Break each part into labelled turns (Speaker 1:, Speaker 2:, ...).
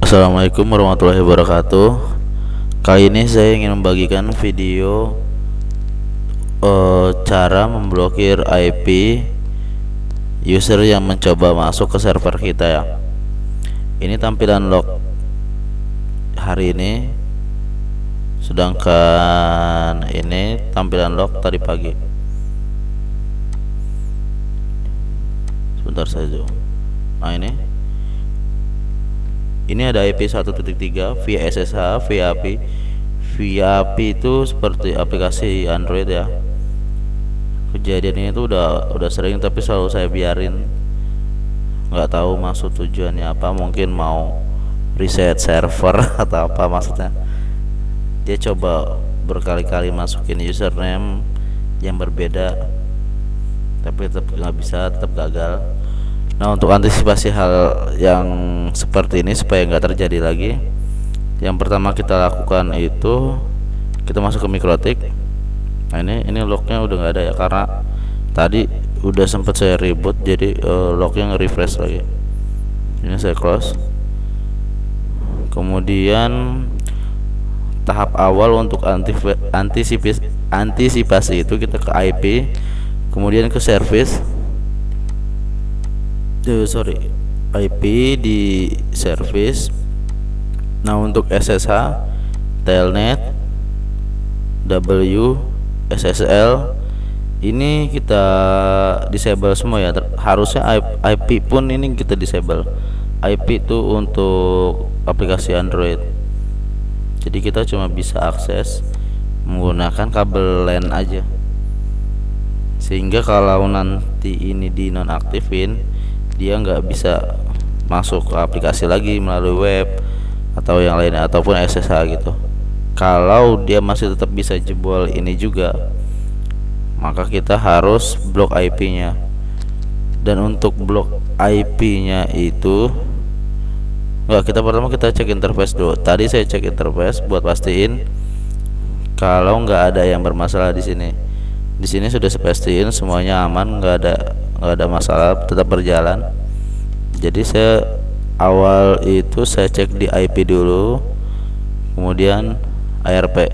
Speaker 1: Assalamualaikum warahmatullahi wabarakatuh. Kali ini saya ingin membagikan video cara memblokir IP user yang mencoba masuk ke server kita ya. Ini tampilan log hari ini, sedangkan ini tampilan log tadi pagi. Sebentar saja. Nah, ini ada IP 1.3 via SSH, via API. Via API itu seperti aplikasi Android ya. Kejadiannya itu udah sering, tapi selalu saya biarin. Nggak tahu maksud tujuannya apa, mungkin mau reset server atau apa maksudnya. Dia coba berkali-kali masukin username yang berbeda, tapi tetap nggak bisa, tetap gagal. Nah, untuk antisipasi hal yang seperti ini supaya nggak terjadi lagi, yang pertama kita lakukan itu kita masuk ke MikroTik. Nah, ini lognya udah nggak ada ya, karena tadi udah sempat saya reboot, jadi lognya nge-refresh lagi. Ini saya close. Kemudian tahap awal untuk antisipasi itu kita ke IP, kemudian ke service. IP di service. Nah, untuk SSH, Telnet, SSL ini kita disable semua ya. Harusnya IP pun ini kita disable. IP itu untuk aplikasi Android, jadi kita cuma bisa akses menggunakan kabel LAN aja, sehingga kalau nanti ini dinonaktifin, dia nggak bisa masuk ke aplikasi lagi melalui web atau yang lainnya ataupun SSH gitu. Kalau dia masih tetap bisa jebol ini juga, maka kita harus blok IP-nya. Dan untuk blok IP-nya itu pertama kita cek interface dulu. Tadi saya cek interface buat pastiin kalau nggak ada yang bermasalah di sini. Di sini sudah saya pastiin semuanya aman, nggak ada masalah, tetap berjalan. Jadi saya awal itu saya cek di IP dulu, kemudian ARP,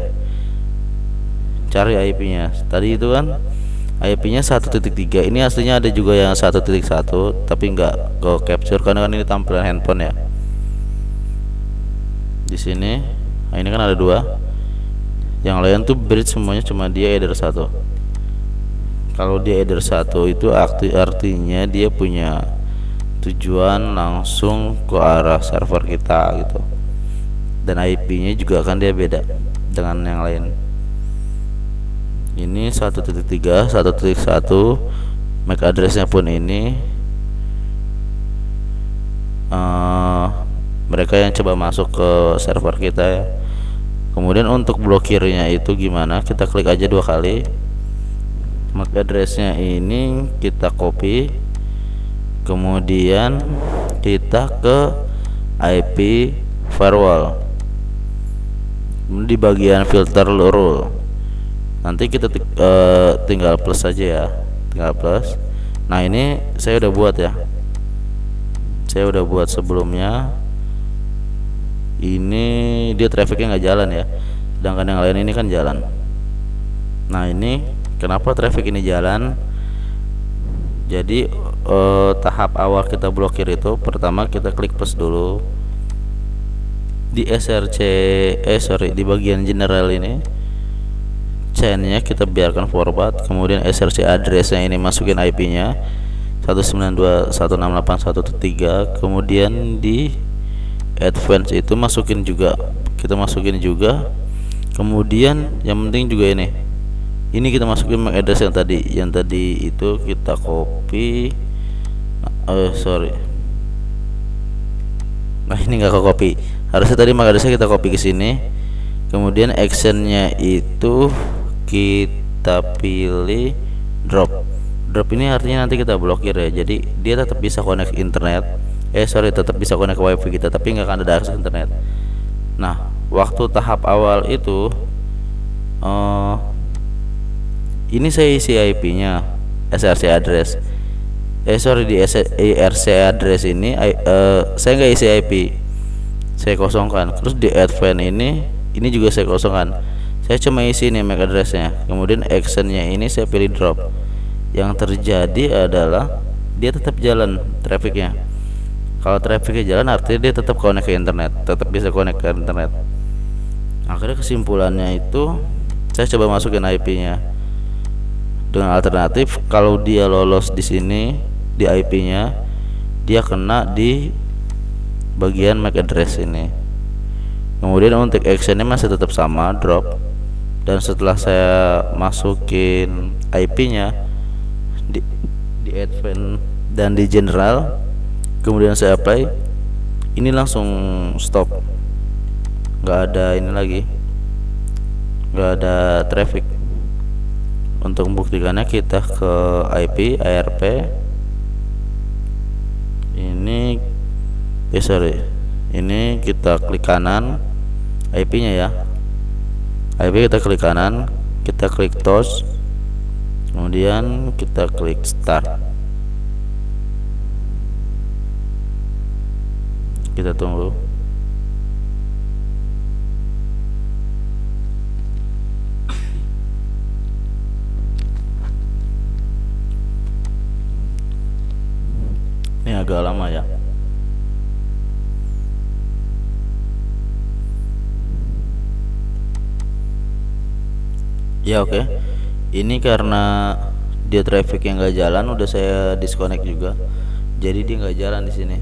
Speaker 1: cari IP-nya. Tadi itu kan IP-nya 1.3. Ini aslinya ada juga yang 1.1, tapi nggak ke capture karena kan ini tampilan handphone ya. Di sini, nah ini kan ada dua. Yang lain tuh bridge semuanya, cuma dia header 1. Kalau dia header 1 itu artinya dia punya tujuan langsung ke arah server kita gitu. Dan IP-nya juga kan dia beda dengan yang lain. Ini 1.3, 1.1, MAC address-nya pun ini. Mereka yang coba masuk ke server kita ya. Kemudian untuk blokirnya itu gimana? Kita klik aja 2 kali. MAC address-nya ini kita copy, kemudian kita ke IP firewall. Di bagian filter rule nanti kita tinggal plus saja ya, tinggal plus. Nah, ini saya udah buat ya, saya udah buat sebelumnya. Ini dia trafficnya nggak jalan ya, sedangkan yang lain ini kan jalan. Nah, ini kenapa traffic ini jalan? Jadi tahap awal kita blokir itu pertama kita klik plus dulu di di bagian general ini. Chainnya kita biarkan forward, kemudian SRC addressnya ini masukin IP-nya 192.168.1.3, kemudian di advance itu kita masukin juga. Kemudian yang penting juga ini kita masukin MAC address yang tadi itu kita copy. Nah, ini nggak ke copy, harusnya tadi MAC addressnya kita copy ke sini. Kemudian actionnya itu kita pilih drop ini artinya nanti kita blokir ya, jadi dia tetap bisa connect internet, tetap bisa connect ke wifi kita, tapi nggak akan ada akses internet. Nah, waktu tahap awal itu ini saya isi IP-nya SRC address. Di IRC address ini saya nggak isi IP, saya kosongkan. Terus di advance ini juga saya kosongkan. Saya cuma isi nih MAC addressnya, kemudian actionnya ini saya pilih drop. Yang terjadi adalah dia tetap jalan trafficnya. Kalau trafficnya jalan artinya dia tetap connect ke internet, tetap bisa connect ke internet. Akhirnya kesimpulannya itu saya coba masukin IP-nya dengan alternatif. Kalau dia lolos di sini di IP-nya, dia kena di bagian MAC address ini. Kemudian untuk actionnya masih tetap sama, drop. Dan setelah saya masukin IP-nya di advance dan di general, kemudian saya apply, ini langsung stop, nggak ada ini lagi, nggak ada traffic. Untuk membuktikannya kita ke IP ARP ini, ini kita klik kanan IP-nya ya, IP kita klik kanan, kita klik toast, kemudian kita klik start. Kita tunggu. Ini agak lama ya. Ya oke. Ini karena dia traffic yang nggak jalan, udah saya disconnect juga. Jadi dia nggak jalan di sini.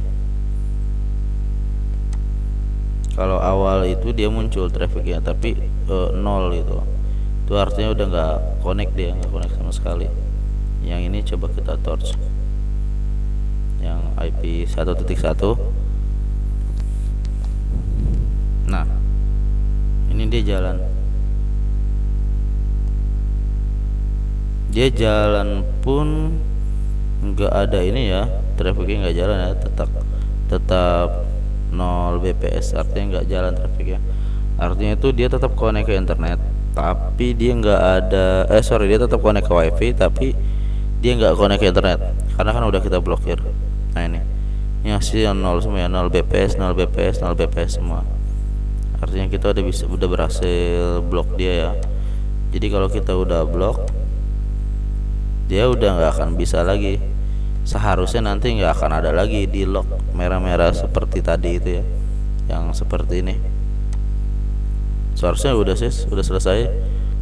Speaker 1: Kalau awal itu dia muncul trafficnya, tapi nol gitu. Itu artinya udah nggak connect, dia nggak connect sama sekali. Yang ini coba kita torch. Yang IP 1.1. Nah, ini dia jalan. Dia jalan pun nggak ada ini ya, trafficnya nggak jalan ya, tetap 0 bps, artinya nggak jalan trafficnya. Artinya itu dia tetap connect ke internet, tapi dia nggak ada dia tetap connect ke wifi, tapi dia nggak connect ke internet karena kan udah kita blokir. Nah ini hasil 0 semua ya, 0 bps 0 bps 0 bps semua. Artinya kita udah berhasil blok dia ya. Jadi kalau kita udah blok, dia udah nggak akan bisa lagi. Seharusnya nanti nggak akan ada lagi di lock merah-merah seperti tadi itu ya, yang seperti ini. Seharusnya udah selesai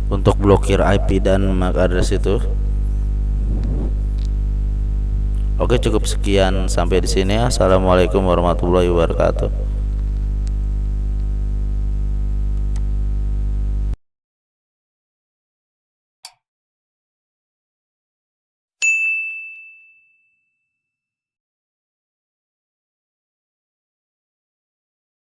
Speaker 1: untuk blokir IP dan MAC address itu. Oke, cukup sekian sampai di sini. Assalamualaikum warahmatullahi wabarakatuh.